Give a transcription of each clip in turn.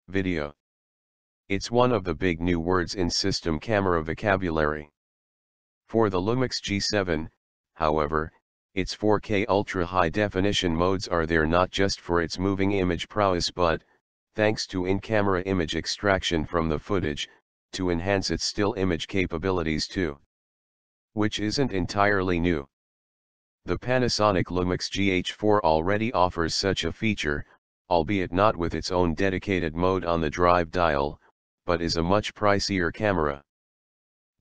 video. It's one of the big new words in system camera vocabulary. For the Lumix G7, however, its 4K ultra-high definition modes are there not just for its moving image prowess but, thanks to in-camera image extraction from the footage, to enhance its still image capabilities too. Which isn't entirely new. The Panasonic Lumix GH4 already offers such a feature, albeit not with its own dedicated mode on the drive dial, but is a much pricier camera.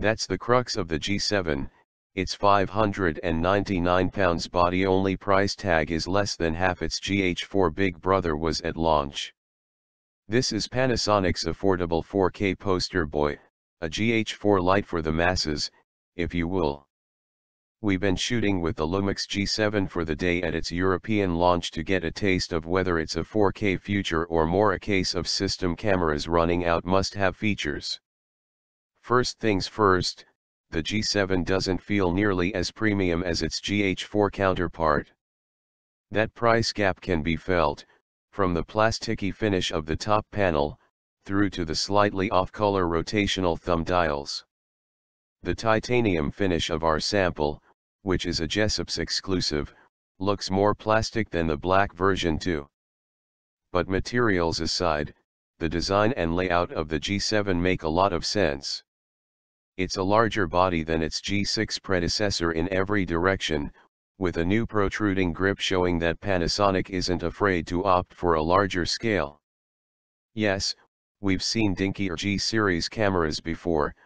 That's the crux of the G7, its £599 body-only price tag is less than half its GH4 big brother was at launch. This is Panasonic's affordable 4K poster boy, a GH4 Lite for the masses, if you will. We've been shooting with the Lumix G7 for the day at its European launch to get a taste of whether it's a 4K future or more a case of system cameras running out must-have features. First things first, the G7 doesn't feel nearly as premium as its GH4 counterpart. That price gap can be felt, from the plasticky finish of the top panel, through to the slightly off-color rotational thumb dials. The titanium finish of our sample, which is a Jessups exclusive, looks more plastic than the black version too. But materials aside, the design and layout of the G7 make a lot of sense. It's a larger body than its G6 predecessor in every direction, with a new protruding grip showing that Panasonic isn't afraid to opt for a larger scale. Yes, we've seen dinkier G-series cameras before,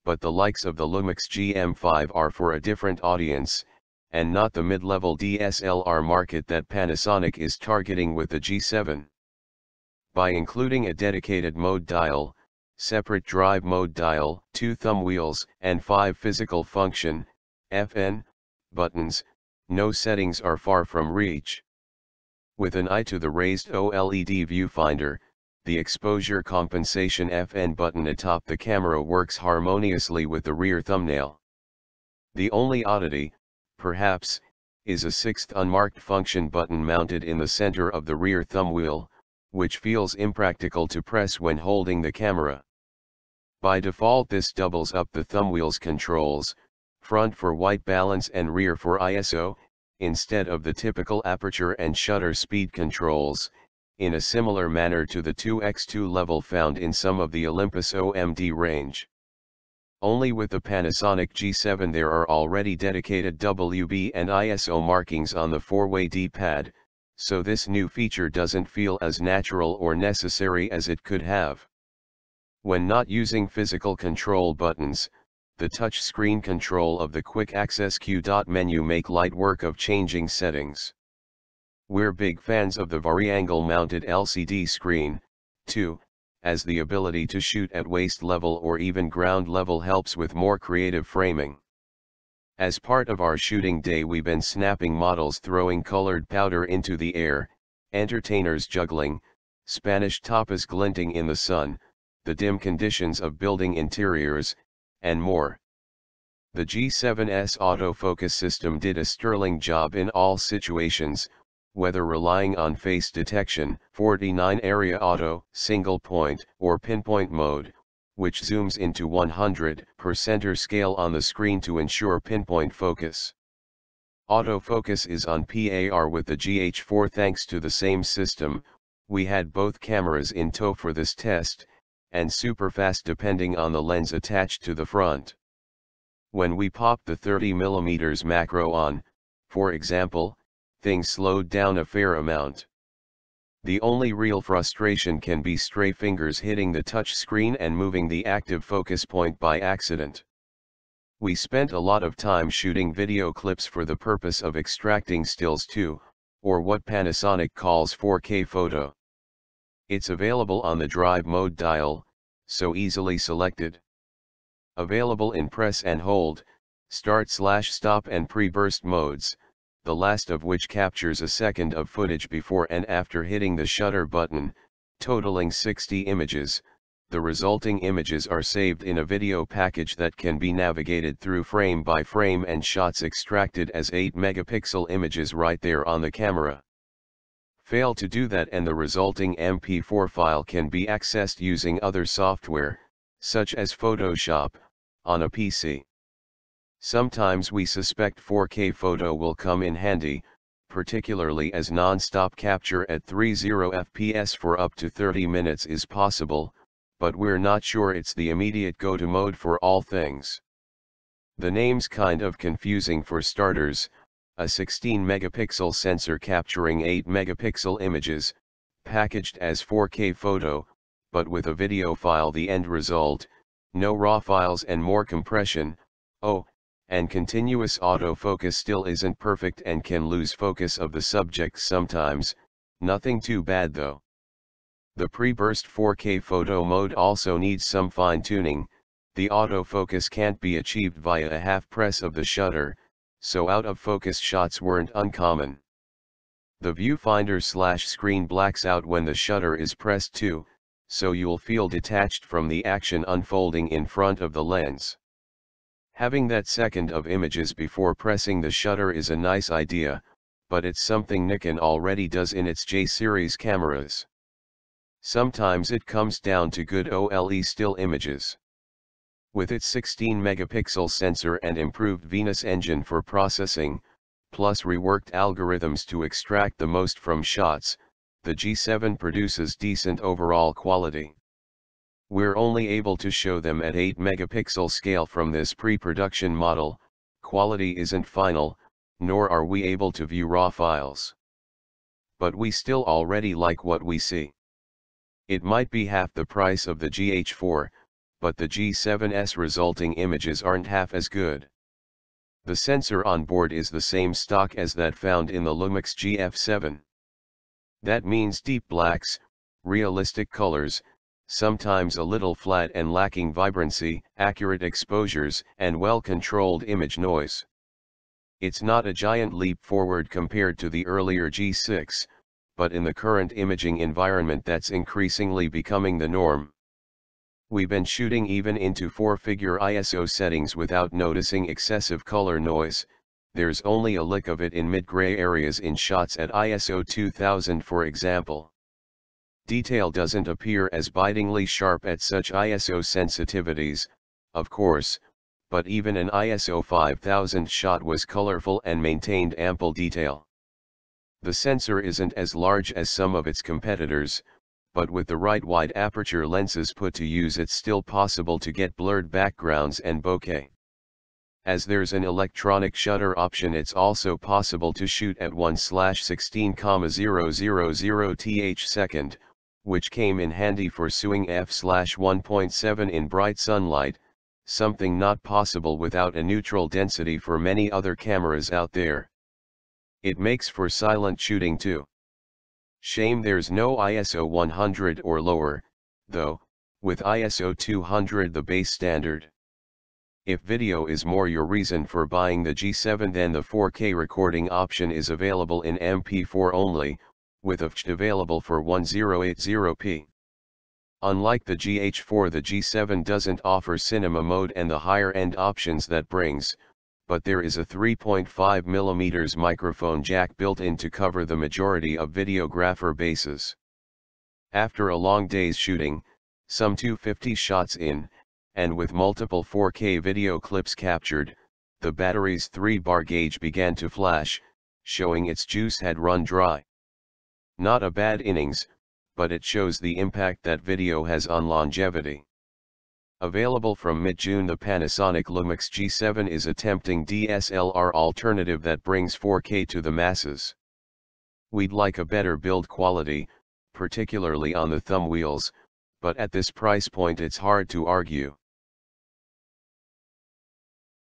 but the likes of the Lumix GM5 are for a different audience, and not the mid-level DSLR market that Panasonic is targeting with the G7. By including a dedicated mode dial, separate drive mode dial, 2 thumb wheels, and 5 physical function, FN, buttons, no settings are far from reach. With an eye to the raised OLED viewfinder, the exposure compensation FN button atop the camera works harmoniously with the rear thumbnail. The only oddity, perhaps, is a 6th unmarked function button mounted in the center of the rear thumb wheel, which feels impractical to press when holding the camera. By default this doubles up the thumbwheel's controls, front for white balance and rear for ISO, instead of the typical aperture and shutter speed controls, in a similar manner to the 2x2 level found in some of the Olympus OMD range. Only with the Panasonic G7 there are already dedicated WB and ISO markings on the 4-way D-pad, so this new feature doesn't feel as natural or necessary as it could have. When not using physical control buttons, the touch screen control of the quick access Q dot menu make light work of changing settings. We're big fans of the variangle mounted LCD screen, too, as the ability to shoot at waist level or even ground level helps with more creative framing. As part of our shooting day we've been snapping models throwing colored powder into the air, entertainers juggling, Spanish tapas glinting in the sun, the dim conditions of building interiors, and more. The G7's autofocus system did a sterling job in all situations, whether relying on face detection, 49 area auto, single point, or pinpoint mode, which zooms into 100% scale on the screen to ensure pinpoint focus. Autofocus is on par with the GH4 thanks to the same system. We had both cameras in tow for this test, and super fast depending on the lens attached to the front. When we popped the 30mm macro on, for example, things slowed down a fair amount. The only real frustration can be stray fingers hitting the touch screen and moving the active focus point by accident. We spent a lot of time shooting video clips for the purpose of extracting stills too, or what Panasonic calls 4K photo. It's available on the drive mode dial, so easily selected. Available in press and hold, start/stop and pre-burst modes, the last of which captures a second of footage before and after hitting the shutter button, totaling 60 images. The resulting images are saved in a video package that can be navigated through frame by frame and shots extracted as 8 megapixel images right there on the camera. Fail to do that and the resulting MP4 file can be accessed using other software, such as Photoshop, on a PC. Sometimes we suspect 4K photo will come in handy, particularly as non-stop capture at 30 fps for up to 30 minutes is possible, but we're not sure it's the immediate go-to mode for all things. The name's kind of confusing for starters. A 16 megapixel sensor capturing 8 megapixel images, packaged as 4K photo, but with a video file the end result, no RAW files and more compression, and continuous autofocus still isn't perfect and can lose focus of the subject sometimes, nothing too bad though. The pre-burst 4K photo mode also needs some fine-tuning. The autofocus can't be achieved via a half press of the shutter, so out-of-focus shots weren't uncommon. The viewfinder/screen blacks out when the shutter is pressed too, so you'll feel detached from the action unfolding in front of the lens. Having that second of images before pressing the shutter is a nice idea, but it's something Nikon already does in its J-series cameras. Sometimes it comes down to good OLE still images. With its 16 megapixel sensor and improved Venus engine for processing, plus reworked algorithms to extract the most from shots, the G7 produces decent overall quality. We're only able to show them at 8 megapixel scale from this pre-production model. Quality isn't final, nor are we able to view RAW files. But we still already like what we see. It might be half the price of the GH4, but the G7's resulting images aren't half as good. The sensor on board is the same stock as that found in the Lumix GH7. That means deep blacks, realistic colors, sometimes a little flat and lacking vibrancy, accurate exposures, and well-controlled image noise. It's not a giant leap forward compared to the earlier G6, but in the current imaging environment that's increasingly becoming the norm. We've been shooting even into 4-figure ISO settings without noticing excessive color noise. There's only a lick of it in mid-gray areas in shots at ISO 2000 for example. Detail doesn't appear as bitingly sharp at such ISO sensitivities, of course, but even an ISO 5000 shot was colorful and maintained ample detail. The sensor isn't as large as some of its competitors, but with the right wide aperture lenses put to use it's still possible to get blurred backgrounds and bokeh. As there's an electronic shutter option, it's also possible to shoot at 1/16,000 th, which came in handy for suing f/1.7 in bright sunlight, something not possible without a neutral density for many other cameras out there. It makes for silent shooting too. Shame there's no ISO 100 or lower, though, with ISO 200 the base standard. If video is more your reason for buying the G7, then the 4K recording option is available in MP4 only, with AVCHD available for 1080p. Unlike the GH4, the G7 doesn't offer cinema mode and the higher-end options that brings, but there is a 3.5mm microphone jack built in to cover the majority of videographer bases. After a long day's shooting, some 250 shots in, and with multiple 4K video clips captured, the battery's 3-bar gauge began to flash, showing its juice had run dry. Not a bad innings, but it shows the impact that video has on longevity. Available from mid-June, the Panasonic Lumix G7 is a tempting DSLR alternative that brings 4K to the masses. We'd like a better build quality, particularly on the thumb wheels, but at this price point it's hard to argue.